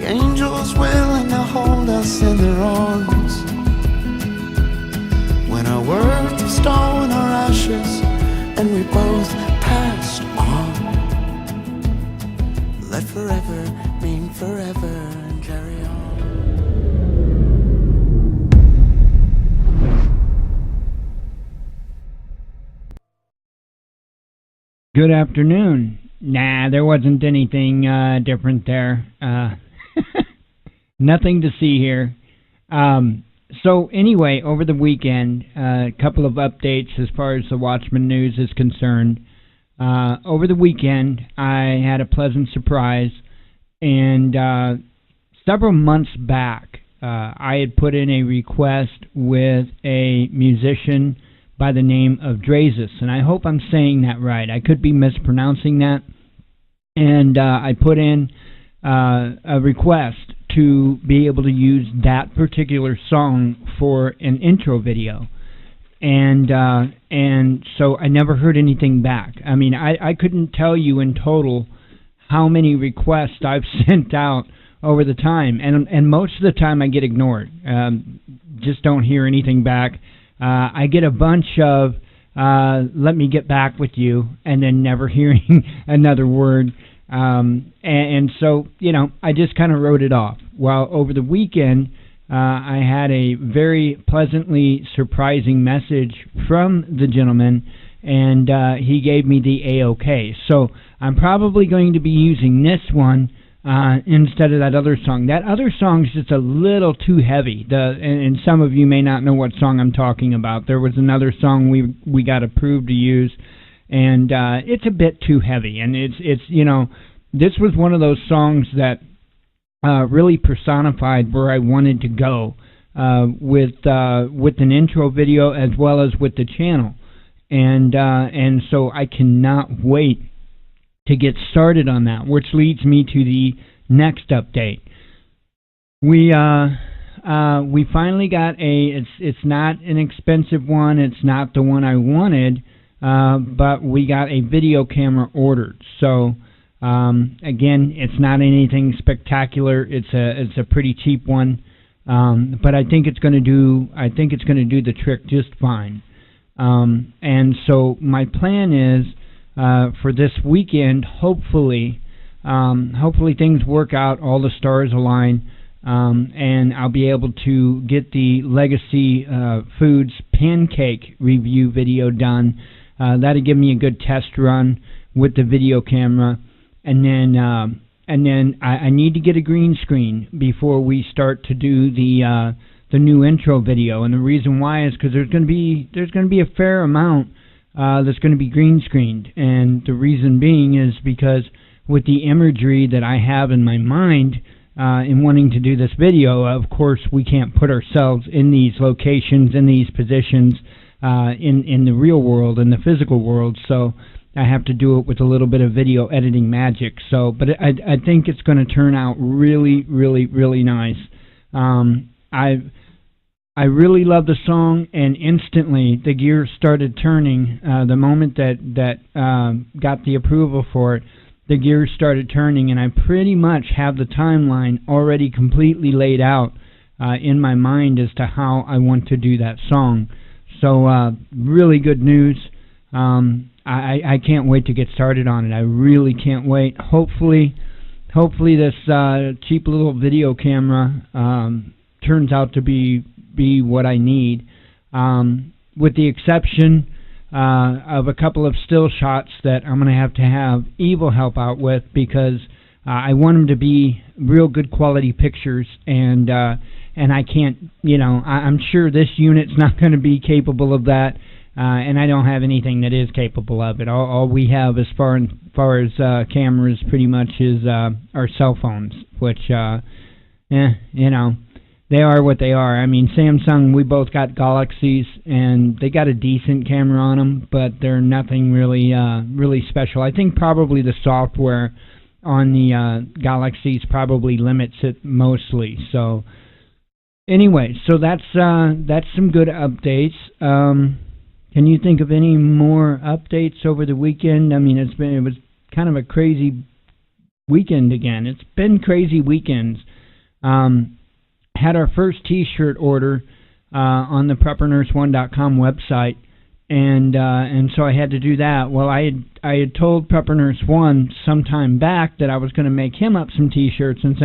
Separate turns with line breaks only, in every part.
angels willing to hold us in their arms. When our worth was stone, our ashes, and we both passed on. Let forever mean forever and carry on.
Good afternoon. Nah, there wasn't anything different there. Nothing to see here. So anyway, over the weekend, a couple of updates as far as the Watchman news is concerned. Over the weekend, I had a pleasant surprise, and several months back, I had put in a request with a musician by the name of Drazus, and I hope I'm saying that right. I could be mispronouncing that. And I put in a request to be able to use that particular song for an intro video. And so I never heard anything back. I mean, I couldn't tell you in total how many requests I've sent out over the time. And most of the time I get ignored. Just don't hear anything back. I get a bunch of, let me get back with you, and then never hearing another word. And so, you know, I just kind of wrote it off. Well, over the weekend, I had a very pleasantly surprising message from the gentleman, and he gave me the A-OK. So I'm probably going to be using this one instead of that other song. That other song's just a little too heavy. And some of you may not know what song I'm talking about. There was another song we got approved to use, and it's a bit too heavy. And it's you know, this was one of those songs that really personified where I wanted to go with an intro video as well as with the channel. And so I cannot wait to get started on that, which leads me to the next update. We finally got it's not an expensive one, it's not the one I wanted, but we got a video camera ordered. So again, it's not anything spectacular. It's a pretty cheap one, but I think it's going to do the trick just fine. And so my plan is, for this weekend, hopefully things work out, all the stars align, and I'll be able to get the Legacy Foods pancake review video done. That'll give me a good test run with the video camera, and then I need to get a green screen before we start to do the new intro video. And the reason why is because there's going to be a fair amount that's going to be green screened, and the reason being is because with the imagery that I have in my mind in wanting to do this video, of course we can't put ourselves in these locations, in these positions in the real world, in the physical world, so I have to do it with a little bit of video editing magic. So, but I think it's going to turn out really, really, really nice. I really love the song, and instantly the gears started turning. The moment that got the approval for it, the gears started turning, and I pretty much have the timeline already completely laid out in my mind as to how I want to do that song. So really good news. I can't wait to get started on it. I really can't wait. Hopefully this cheap little video camera turns out to be what I need, with the exception of a couple of still shots that I'm going to have Evil help out with, because I want them to be real good quality pictures, and I can't, you know, I'm sure this unit's not going to be capable of that, and I don't have anything that is capable of it. All we have as far as cameras pretty much is our cell phones, which, you know, they are what they are. I mean, Samsung, we both got Galaxies, and they got a decent camera on them, but they're nothing really really special. I think probably the software on the Galaxies probably limits it mostly. So anyway, so that's some good updates. Can you think of any more updates over the weekend? I mean, it was kind of a crazy weekend again. It's been crazy weekends Had our first T-shirt order on the PrepperNurse1.com website, and so I had to do that. Well, I had told Prepper Nurse 1 some time back that I was going to make him up some T-shirts and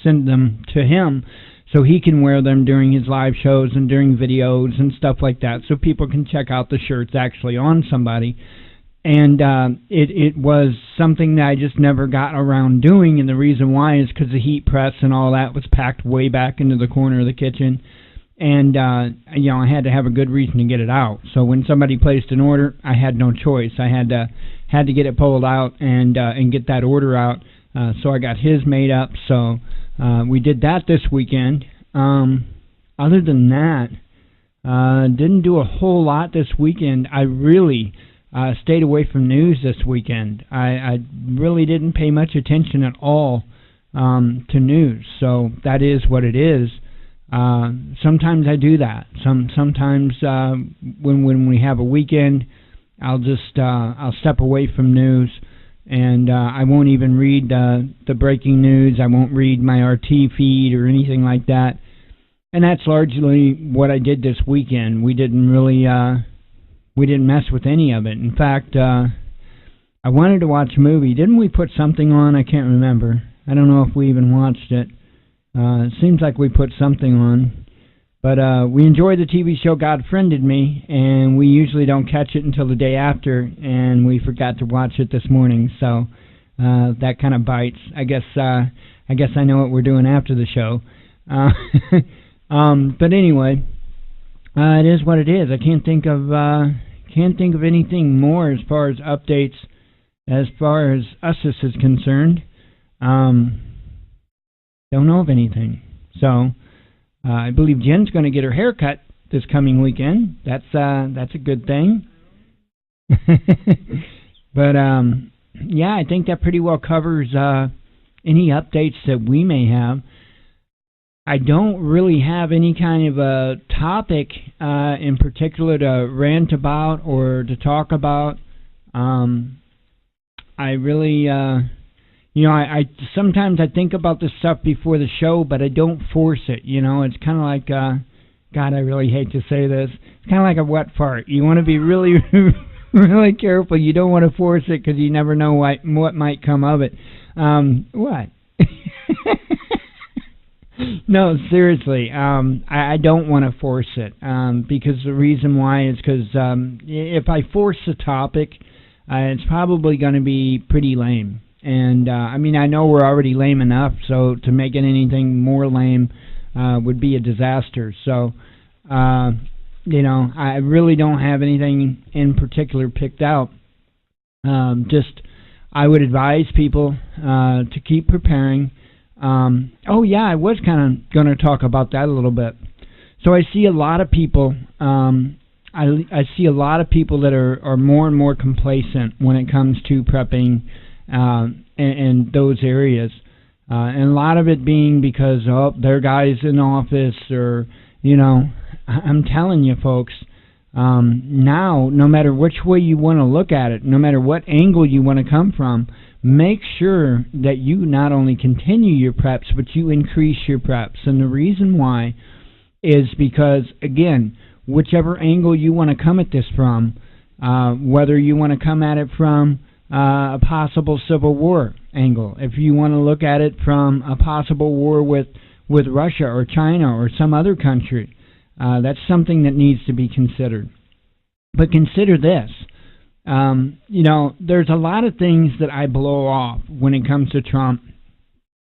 send them to him so he can wear them during his live shows and during videos and stuff like that, so people can check out the shirts actually on somebody. And it was something that I just never got around doing, and the reason why is because the heat press and all that was packed way back into the corner of the kitchen, and I had to have a good reason to get it out. So when somebody placed an order, I had no choice. I had to get it pulled out and get that order out. So I got his made up. So we did that this weekend. Other than that, didn't do a whole lot this weekend. I really stayed away from news this weekend. I really didn't pay much attention at all to news, so that is what it is. Sometimes I do that. Sometimes when we have a weekend, I'll just I'll step away from news, and I won't even read the breaking news. I won't read my RT feed or anything like that. And that's largely what I did this weekend. We didn't really we didn't mess with any of it. In fact, I wanted to watch a movie. Didn't we put something on? I can't remember. I don't know if we even watched it. It seems like we put something on. But we enjoyed the TV show God Friended Me, and we usually don't catch it until the day after, and we forgot to watch it this morning, so that kind of bites. I guess I know what we're doing after the show. But anyway, it is what it is. I can't think of anything more as far as updates, as far as us is concerned. Don't know of anything. So I believe Jen's going to get her hair cut this coming weekend. That's a good thing. But yeah, I think that pretty well covers any updates that we may have. I don't really have any kind of a topic in particular to rant about or to talk about. I really, I sometimes I think about this stuff before the show, but I don't force it. It's kind of like, God, I really hate to say this. It's kind of like a wet fart. You want to be really, really careful. You don't want to force it because you never know what might come of it. What? No, seriously, I don't want to force it, because the reason why is because if I force a topic, it's probably going to be pretty lame. And, I know we're already lame enough, so to make it anything more lame would be a disaster. So, I really don't have anything in particular picked out. I would advise people to keep preparing. I was kind of going to talk about that a little bit. So I see a lot of people, I see a lot of people that are more and more complacent when it comes to prepping in those areas. And a lot of it being because, there are guys in office or, I'm telling you folks, now, no matter which way you want to look at it, no matter what angle you want to come from, make sure that you not only continue your preps, but you increase your preps. And the reason why is because, again, whichever angle you want to come at this from, whether you want to come at it from a possible civil war angle, if you want to look at it from a possible war with Russia or China or some other country, that's something that needs to be considered. But consider this. There's a lot of things that I blow off when it comes to Trump.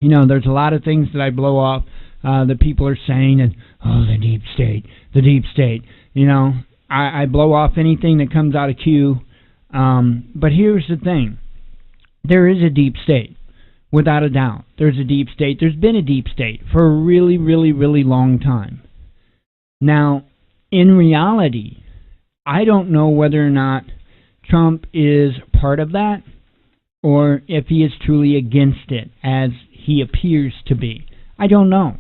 There's a lot of things that I blow off that people are saying that, the deep state. I blow off anything that comes out of Q. But here's the thing. There is a deep state, without a doubt. There's a deep state. There's been a deep state for a really, really, really long time. Now, in reality, I don't know whether or not Trump is part of that, or if he is truly against it, as he appears to be. I don't know.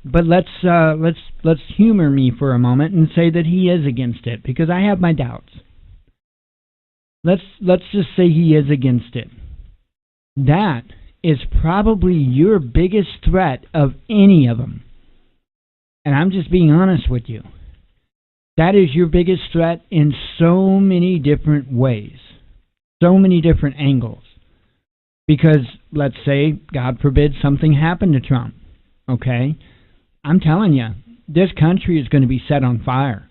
But let's humor me for a moment and say that he is against it, because I have my doubts. Let's just say he is against it. That is probably your biggest threat of any of them. And I'm just being honest with you. That is your biggest threat in so many different ways, so many different angles. Because, let's say, God forbid, something happened to Trump, okay? I'm telling you, this country is going to be set on fire.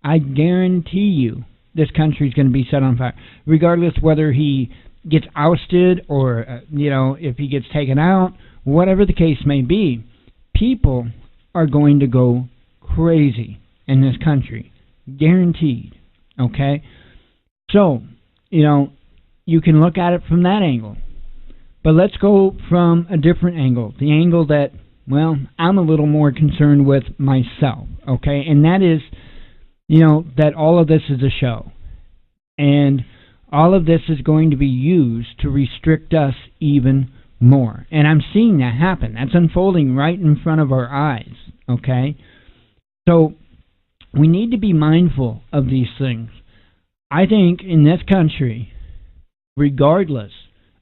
I guarantee you this country is going to be set on fire, regardless whether he gets ousted or, if he gets taken out, whatever the case may be. People are going to go crazy in this country, guaranteed, okay? So, you can look at it from that angle. But let's go from a different angle, the angle that, I'm a little more concerned with myself, okay? And that is, that all of this is a show. And all of this is going to be used to restrict us even more. And I'm seeing that happen. That's unfolding right in front of our eyes, okay? So we need to be mindful of these things. I think in this country, regardless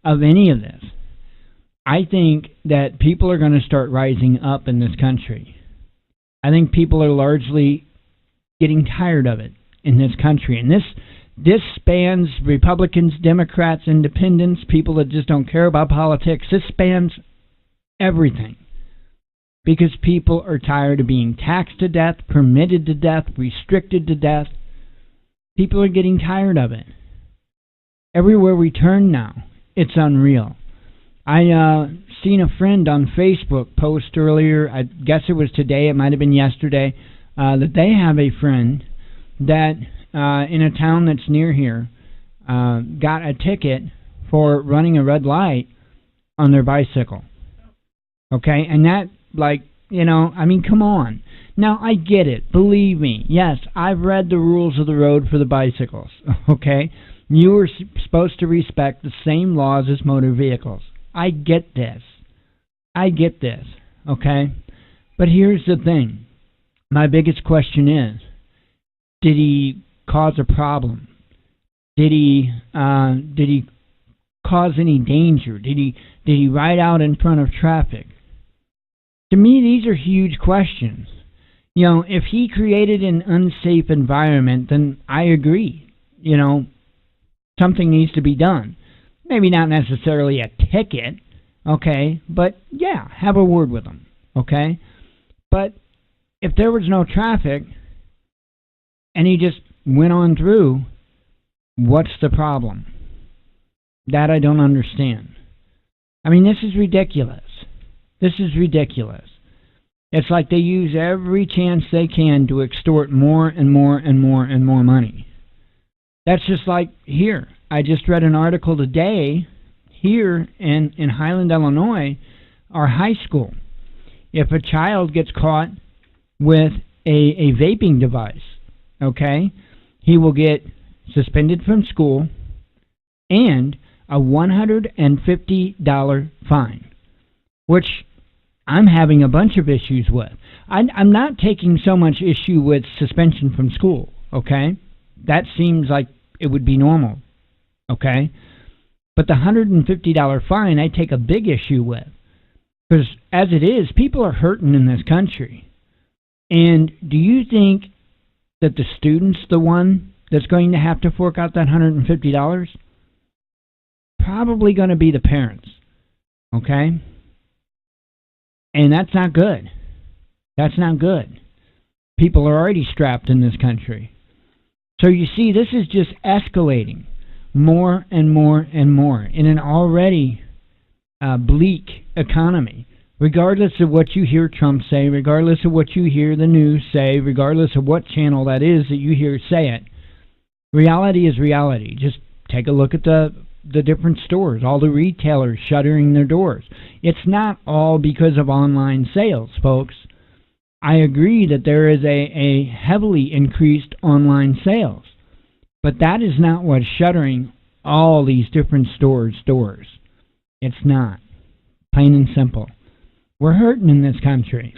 of any of this, I think that people are going to start rising up in this country. I think people are largely getting tired of it in this country. And this spans Republicans, Democrats, Independents, people that just don't care about politics. This spans everything. Because people are tired of being taxed to death, permitted to death, restricted to death. People are getting tired of it. Everywhere we turn now, it's unreal. I seen a friend on Facebook post earlier, I guess it was today, it might have been yesterday, that they have a friend that in a town that's near here got a ticket for running a red light on their bicycle. Okay, and that, come on. Now, I get it. Believe me. Yes, I've read the rules of the road for the bicycles. Okay? You are supposed to respect the same laws as motor vehicles. I get this. Okay? But here's the thing. My biggest question is, did he cause a problem? Did he cause any danger? Did he ride out in front of traffic? To me, these are huge questions. If he created an unsafe environment, then I agree. Something needs to be done. Maybe not necessarily a ticket, okay? But, yeah, have a word with him, okay? But if there was no traffic and he just went on through, what's the problem? That I don't understand. I mean, this is ridiculous. It's like they use every chance they can to extort more and more and more and more money. That's just like here. I just read an article today here in Highland, Illinois, our high school. If a child gets caught with a vaping device, okay, he will get suspended from school and a $150 fine, which I'm having a bunch of issues with. I'm not taking so much issue with suspension from school, okay? That seems like it would be normal, okay? But the $150 fine I take a big issue with. Because as it is, people are hurting in this country. And do you think that the student's the one that's going to have to fork out that $150? Probably going to be the parents, okay? And that's not good. That's not good. People are already strapped in this country. So you see, this is just escalating more and more and more in an already bleak economy. Regardless of what you hear Trump say, regardless of what you hear the news say, regardless of what channel that is that you hear say it, reality is reality. Just take a look at the different stores, all the retailers shuttering their doors. It's not all because of online sales, folks. I agree that there is a heavily increased online sales, but that is not what's shuttering all these different stores' doors. It's not. Plain and simple. We're hurting in this country.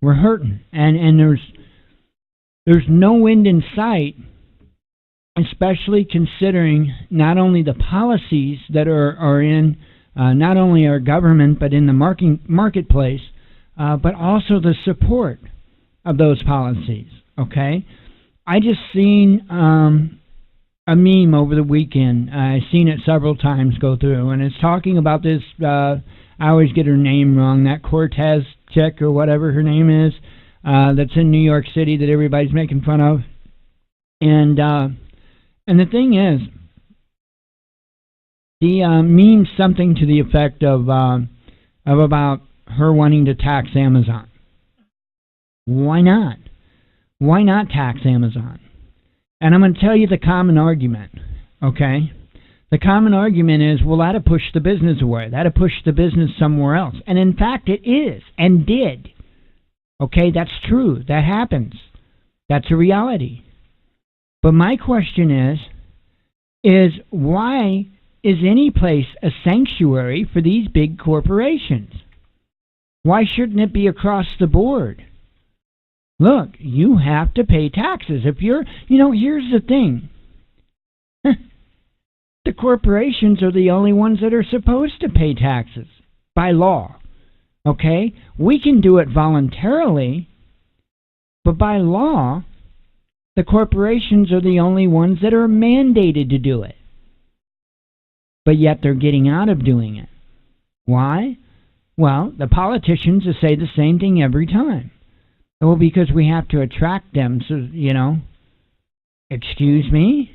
We're hurting, and there's no end in sight, especially considering not only the policies that are in not only our government, but in the marketplace, but also the support of those policies, okay? I just seen a meme over the weekend. I've seen it several times go through, and it's talking about this, I always get her name wrong, that Cortez chick or whatever her name is, that's in New York City that everybody's making fun of. And the thing is, the meme's something to the effect of about her wanting to tax Amazon. Why not? Why not tax Amazon? And I'm going to tell you the common argument, okay? The common argument is, well, that'll push the business away. That'll push the business somewhere else. And in fact, it is and did. Okay, that's true. That happens. That's a reality. But my question is why is any place a sanctuary for these big corporations? Why shouldn't it be across the board? Look, you have to pay taxes. If you're, here's the thing. The corporations are the only ones that are supposed to pay taxes by law. Okay? We can do it voluntarily, but by law, the corporations are the only ones that are mandated to do it. But yet they're getting out of doing it. Why? Well, the politicians will say the same thing every time. Well, because we have to attract them, so, excuse me?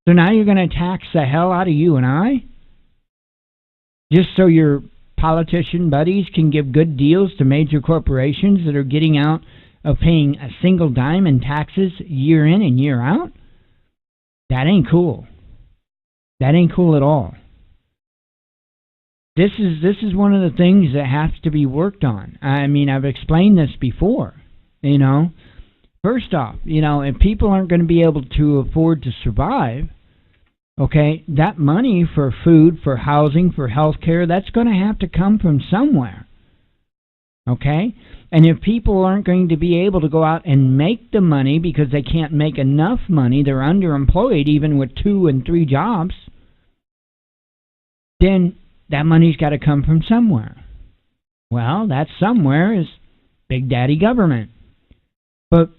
So now you're going to tax the hell out of you and I? Just so your politician buddies can give good deals to major corporations that are getting out of paying a single dime in taxes year in and year out? That ain't cool. That ain't cool at all. This is one of the things that has to be worked on. I mean, I've explained this before. First off, if people aren't going to be able to afford to survive, okay, that money for food, for housing, for health care, that's going to have to come from somewhere. Okay? And if people aren't going to be able to go out and make the money because they can't make enough money, they're underemployed even with 2 and 3 jobs, then that money's got to come from somewhere. Well, that somewhere is Big Daddy government. But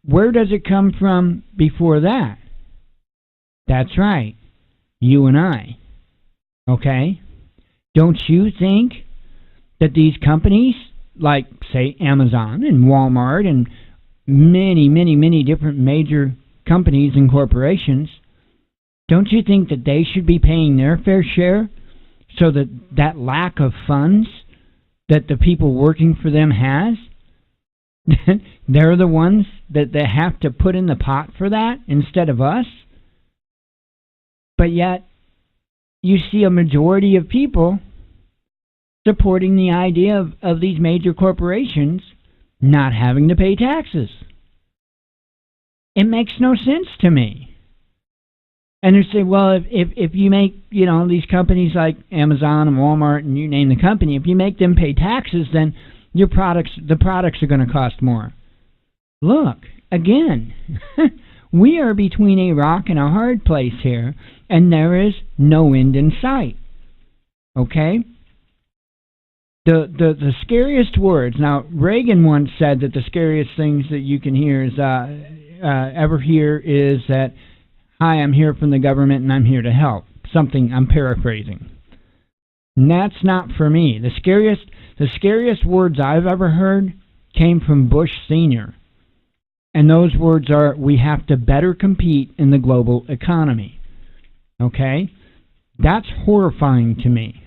where does it come from before that? That's right. You and I. Okay? Don't you think that these companies, like, say, Amazon and Walmart and many, many, many different major companies and corporations, don't you think that they should be paying their fair share so that that lack of funds that the people working for them has, they're the ones that they have to put in the pot for that instead of us? But yet, you see a majority of people supporting the idea of these major corporations not having to pay taxes. It makes no sense to me. And they say, well, if you make, these companies like Amazon and Walmart and you name the company, if you make them pay taxes, then the products are going to cost more. Look, again, we are between a rock and a hard place here, and there is no end in sight. Okay? The scariest words. Now, Reagan once said that the scariest things that you can hear is ever hear is that, "Hi, I'm here from the government and I'm here to help." Something I'm paraphrasing. And that's not for me. The scariest words I've ever heard came from Bush Sr. And those words are, "We have to better compete in the global economy." Okay? That's horrifying to me.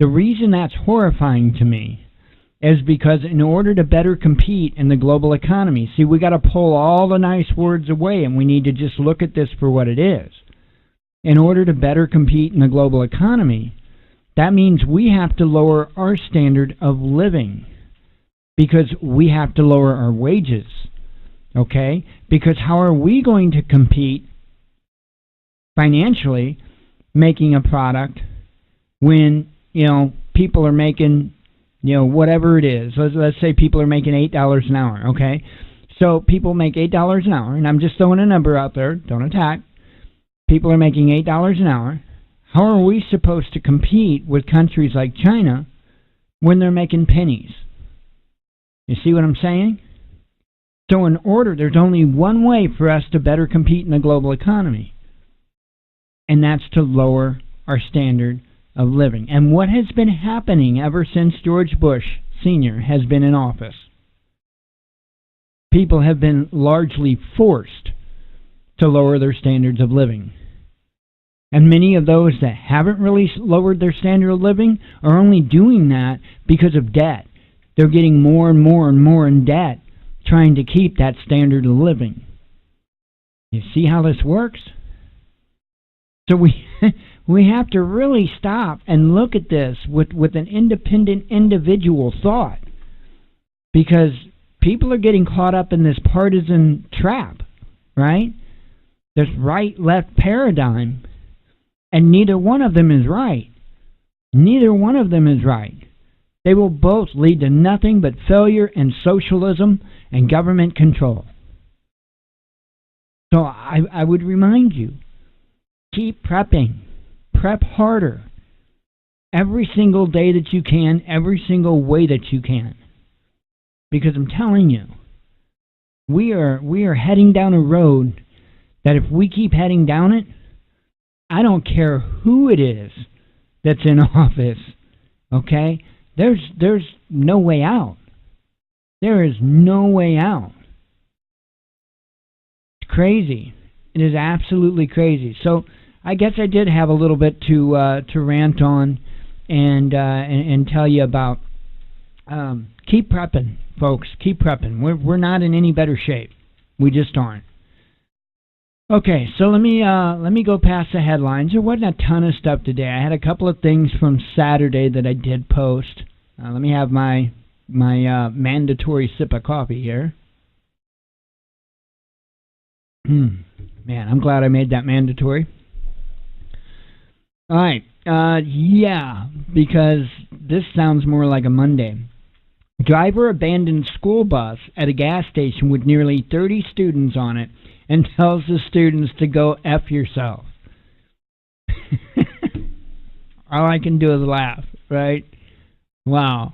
The reason that's horrifying to me is because in order to better compete in the global economy, see, we got to pull all the nice words away and we need to just look at this for what it is. In order to better compete in the global economy, that means we have to lower our standard of living because we have to lower our wages. Okay? Because how are we going to compete financially making a product when people are making, whatever it is. Let's say people are making $8 an hour, okay? So people make $8 an hour, and I'm just throwing a number out there, don't attack. People are making $8 an hour. How are we supposed to compete with countries like China when they're making pennies? You see what I'm saying? So there's only one way for us to better compete in the global economy, and that's to lower our standard of living. And what has been happening ever since George Bush Sr. has been in office? People have been largely forced to lower their standards of living. And many of those that haven't really lowered their standard of living are only doing that because of debt. They're getting more and more and more in debt, trying to keep that standard of living. You see how this works? So we have to really stop and look at this with an independent individual thought, because people are getting caught up in this partisan trap, right? This right-left paradigm, and neither one of them is right. Neither one of them is right. They will both lead to nothing but failure and socialism and government control. So I would remind you, keep prepping. Prep harder. Every single day that you can, every single way that you can. Because I'm telling you, we are heading down a road that if we keep heading down it, I don't care who it is that's in office, okay? There's no way out. There is no way out. It's crazy. It is absolutely crazy. So I guess I did have a little bit to rant on and tell you about. Keep prepping, folks. Keep prepping. We're not in any better shape. We just aren't. Okay, so let me go past the headlines. There wasn't a ton of stuff today. I had a couple of things from Saturday that I did post. Let me have my mandatory sip of coffee here. Man, I'm glad I made that mandatory. All right, yeah, because this sounds more like a Monday. Driver abandons school bus at a gas station with nearly 30 students on it and tells the students to go F yourself. All I can do is laugh, right? Wow.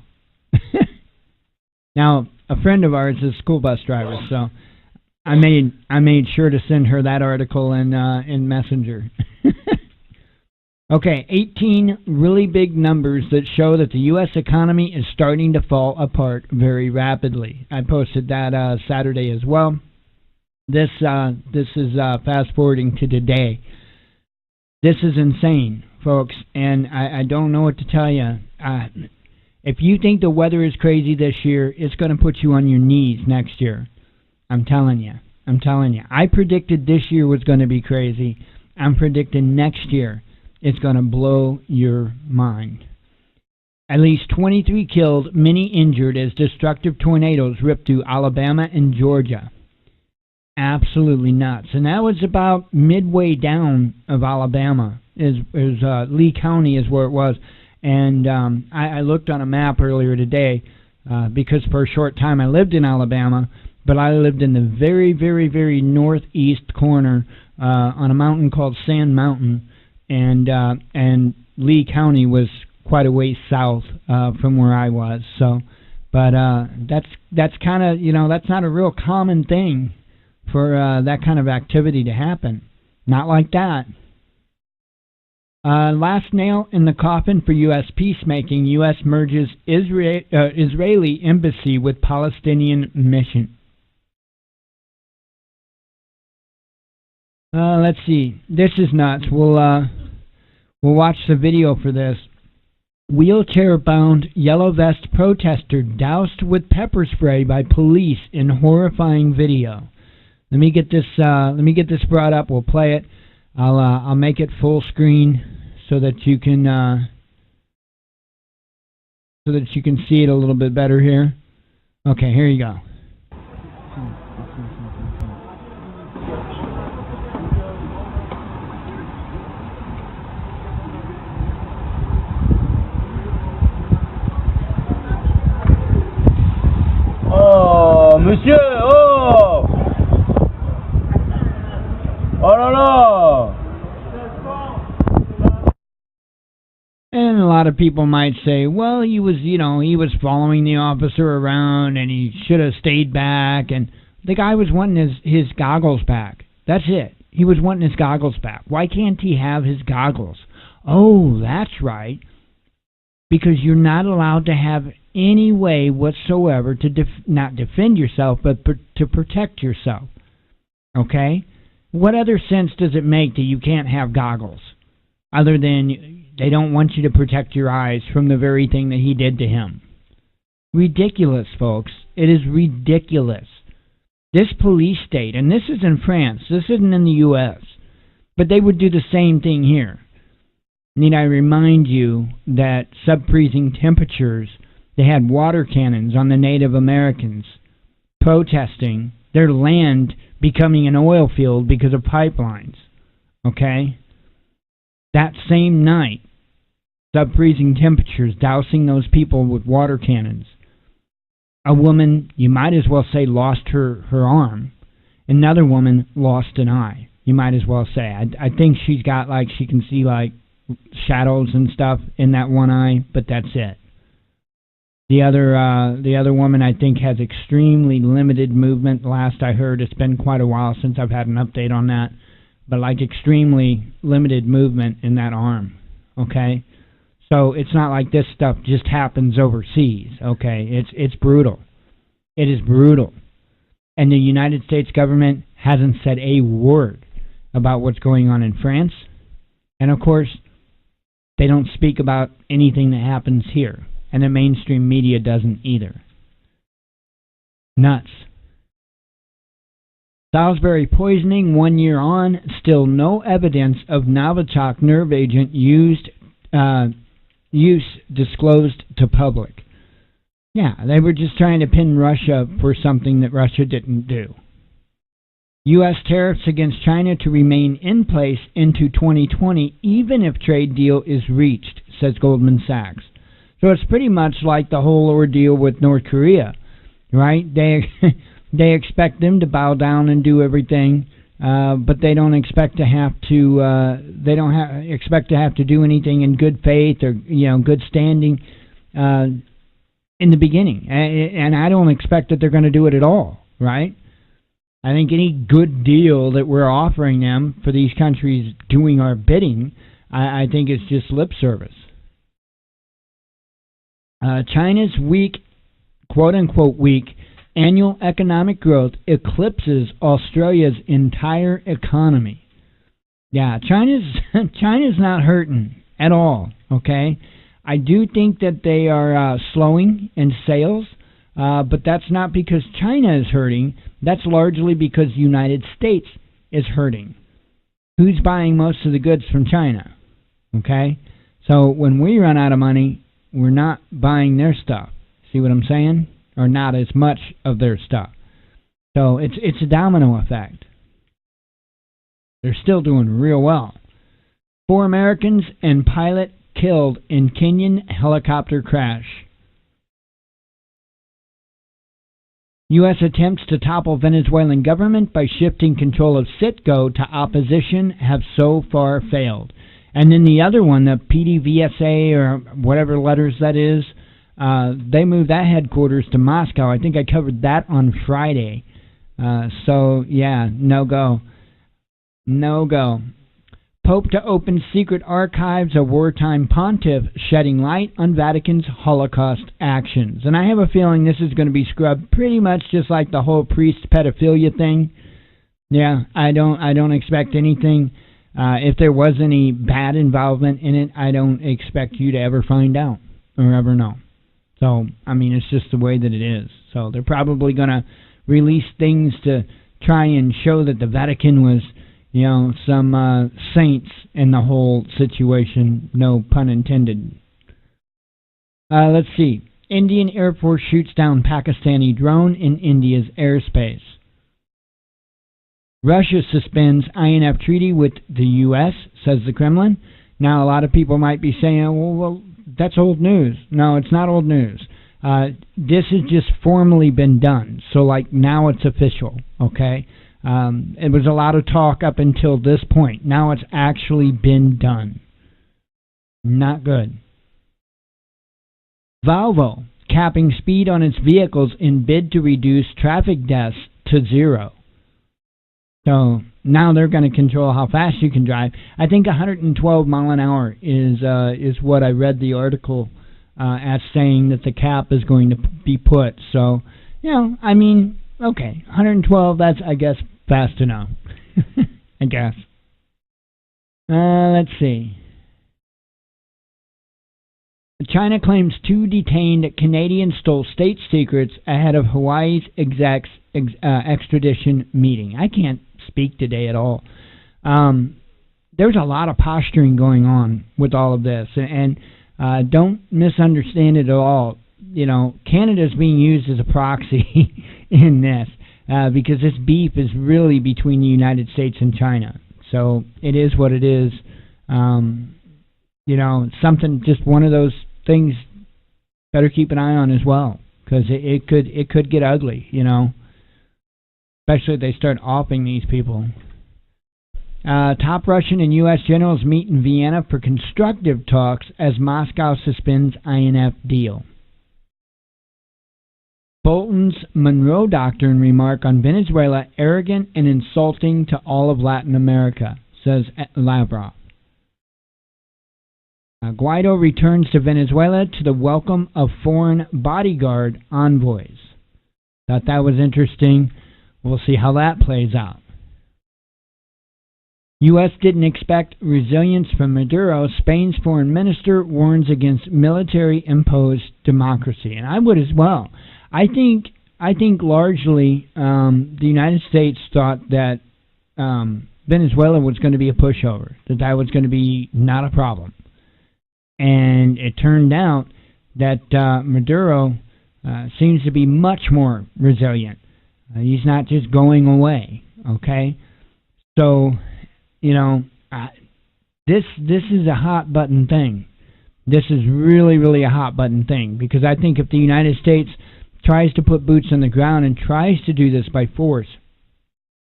Now, a friend of ours is a school bus driver, so I made sure to send her that article in Messenger. Okay, 18 really big numbers that show that the U.S. economy is starting to fall apart very rapidly. I posted that Saturday as well. This is fast forwarding to today. This is insane, folks, and I don't know what to tell you. If you think the weather is crazy this year, it's going to put you on your knees next year. I'm telling you. I predicted this year was going to be crazy. I'm predicting next year it's going to blow your mind. At least 23 killed, many injured as destructive tornadoes ripped through Alabama and Georgia. Absolutely nuts. And that was about midway down of Alabama. Lee County is where it was. And I looked on a map earlier today because for a short time I lived in Alabama, but I lived in the very, very, very northeast corner on a mountain called Sand Mountain. And Lee County was quite a ways south from where I was. So, but that's kind of, that's not a real common thing for that kind of activity to happen. Not like that. Last nail in the coffin for U.S. peacemaking. U.S. merges Israeli embassy with Palestinian mission. Let's see. This is nuts. We'll watch the video for this. Wheelchair-bound yellow vest protester doused with pepper spray by police in horrifying video. Let me get this brought up. We'll play it. I'll make it full screen so that you can see it a little bit better here. Okay, here you go.
Oh, monsieur, oh! Oh là là!
lot of people might say, well, he was following the officer around and he should have stayed back. And the guy was wanting his goggles back. That's it. He was wanting his goggles back. Why can't he have his goggles? Oh, that's right. Because you're not allowed to have any way whatsoever to not defend yourself, but to protect yourself. Okay? What other sense does it make that you can't have goggles? Other than they don't want you to protect your eyes from the very thing that he did to him. Ridiculous, folks. It is ridiculous. This police state, and this is in France, this isn't in the U.S., but they would do the same thing here. Need I remind you that sub-freezing temperatures, they had water cannons on the Native Americans protesting their land becoming an oil field because of pipelines. Okay? That same night, sub-freezing temperatures dousing those people with water cannons. A woman, you might as well say, lost her arm. Another woman lost an eye. You might as well say. I think she's got, she can see, shadows and stuff in that one eye, but that's it. The other woman, I think, has extremely limited movement. Last I heard, it's been quite a while since I've had an update on that, but extremely limited movement in that arm. Okay? So it's not like this stuff just happens overseas. Okay? It's brutal. It is brutal. And the United States government hasn't said a word about what's going on in France. And of course, they don't speak about anything that happens here. And the mainstream media doesn't either. Nuts. Salisbury poisoning 1 year on, still no evidence of Novichok nerve agent use disclosed to public. Yeah, they were just trying to pin Russia for something that Russia didn't do. U.S. tariffs against China to remain in place into 2020, even if trade deal is reached, says Goldman Sachs. So it's pretty much like the whole ordeal with North Korea, right? They expect them to bow down and do everything, but they don't expect to have to. They don't expect to have to do anything in good faith or good standing in the beginning. And I don't expect that they're going to do it at all, right? I think any good deal that we're offering them for these countries doing our bidding, I think it's just lip service. China's weak, quote-unquote weak, annual economic growth eclipses Australia's entire economy. Yeah, China's not hurting at all, okay? I do think that they are slowing in sales, but that's not because China is hurting. That's largely because the United States is hurting. Who's buying most of the goods from China? Okay? So when we run out of money, we're not buying their stuff. See what I'm saying? Or not as much of their stuff. So it's a domino effect. They're still doing real well. 4 Americans and pilot killed in Kenyan helicopter crash. U.S. attempts to topple Venezuelan government by shifting control of Citgo to opposition have so far failed. And then the other one, the PDVSA or whatever letters that is, they moved that headquarters to Moscow. I think I covered that on Friday. So, yeah, no go. No go. Pope to open secret archives of wartime pontiff, shedding light on Vatican's Holocaust actions. And I have a feeling this is going to be scrubbed pretty much just like the whole priest pedophilia thing. Yeah, I don't expect anything. If there was any bad involvement in it, I don't expect you to ever find out or ever know. So, I mean, it's just the way that it is. So they're probably going to release things to try and show that the Vatican was, some saints in the whole situation. No pun intended. Let's see. Indian Air Force shoots down Pakistani drone in India's airspace. Russia suspends INF treaty with the U.S., says the Kremlin. Now, a lot of people might be saying, well, that's old news. No, it's not old news. This has just formally been done. So, now it's official, okay? It was a lot of talk up until this point. Now it's actually been done. Not good. Volvo capping speed on its vehicles in bid to reduce traffic deaths to 0. So now they're going to control how fast you can drive. I think 112 mile an hour is what I read the article as saying that the cap is going to be put. So, I mean, okay, 112, that's, I guess, fast enough. I guess. Let's see. China claims 2 detained Canadians stole state secrets ahead of Hawaii's extradition meeting. I can't speak today at all. There's a lot of posturing going on with all of this, and don't misunderstand it at all. Canada's being used as a proxy in this because this beef is really between the United States and China. So it is what it is. Something, just one of those things better keep an eye on as well, because it could get ugly, especially if they start offing these people. Top Russian and U.S. generals meet in Vienna for constructive talks as Moscow suspends INF deal. Bolton's Monroe Doctrine remark on Venezuela arrogant and insulting to all of Latin America, says Lavrov. Guaido returns to Venezuela to the welcome of foreign bodyguard envoys. Thought that was interesting. We'll see how that plays out. U.S. didn't expect resilience from Maduro. Spain's foreign minister warns against military-imposed democracy, and I would as well. I think largely the United States thought that Venezuela was going to be a pushover, that was going to be not a problem. And it turned out that Maduro seems to be much more resilient. He's not just going away, okay? So, this is a hot button thing. This is really, really a hot button thing, because I think if the United States tries to put boots on the ground and tries to do this by force,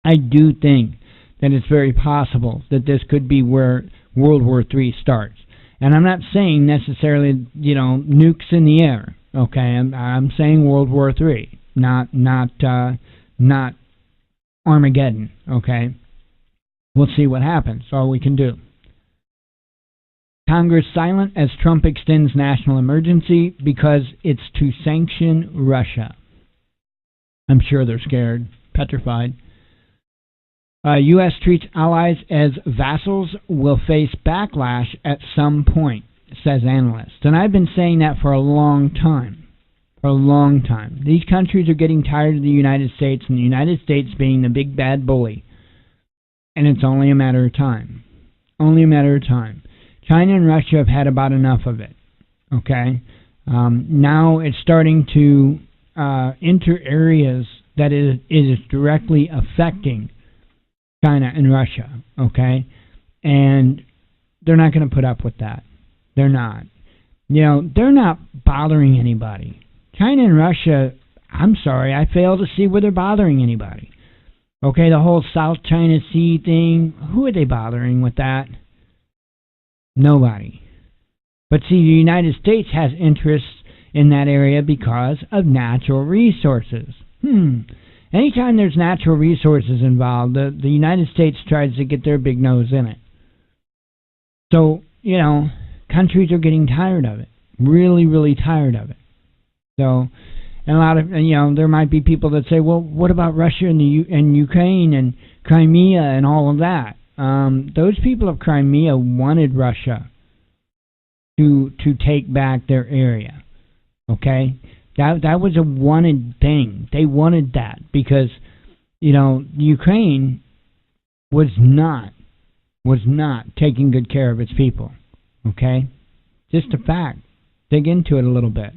I do think that it's very possible that this could be where World War III starts. And I'm not saying necessarily, nukes in the air. Okay, I'm saying World War III, not Armageddon. Okay, we'll see what happens. All we can do. Congress silent as Trump extends national emergency because it's to sanction Russia. I'm sure they're scared, petrified. U.S. treats allies as vassals, will face backlash at some point, says analyst. And I've been saying that for a long time. These countries are getting tired of the United States, and the United States being the big bad bully. And it's only a matter of time. China and Russia have had about enough of it. Okay? Now it's starting to enter areas that it is directly affecting China and Russia, okay? And they're not going to put up with that. They're not. They're not bothering anybody. China and Russia, I'm sorry, I fail to see where they're bothering anybody. Okay, the whole South China Sea thing, who are they bothering with that? Nobody. But see, the United States has interests in that area because of natural resources. Anytime there's natural resources involved, the United States tries to get their big nose in it. So, countries are getting tired of it. Really, really tired of it. So, and a lot of, there might be people that say, well, what about Russia and Ukraine and Crimea and all of that? Those people of Crimea wanted Russia to take back their area. Okay? That was a wanted thing. They wanted that because, Ukraine was not taking good care of its people. Okay? Just a fact. Dig into it a little bit.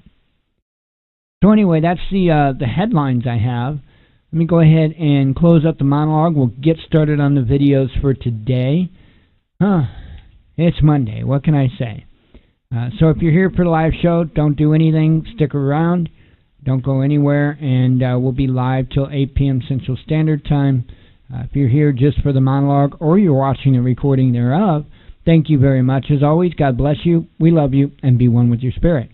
So anyway, that's the headlines I have. Let me go ahead and close up the monologue. We'll get started on the videos for today. It's Monday. What can I say? So if you're here for the live show, don't do anything. Stick around. Don't go anywhere. And we'll be live till 8 p.m. Central Standard Time. If you're here just for the monologue or you're watching the recording thereof, thank you very much. As always, God bless you. We love you. And be one with your spirit.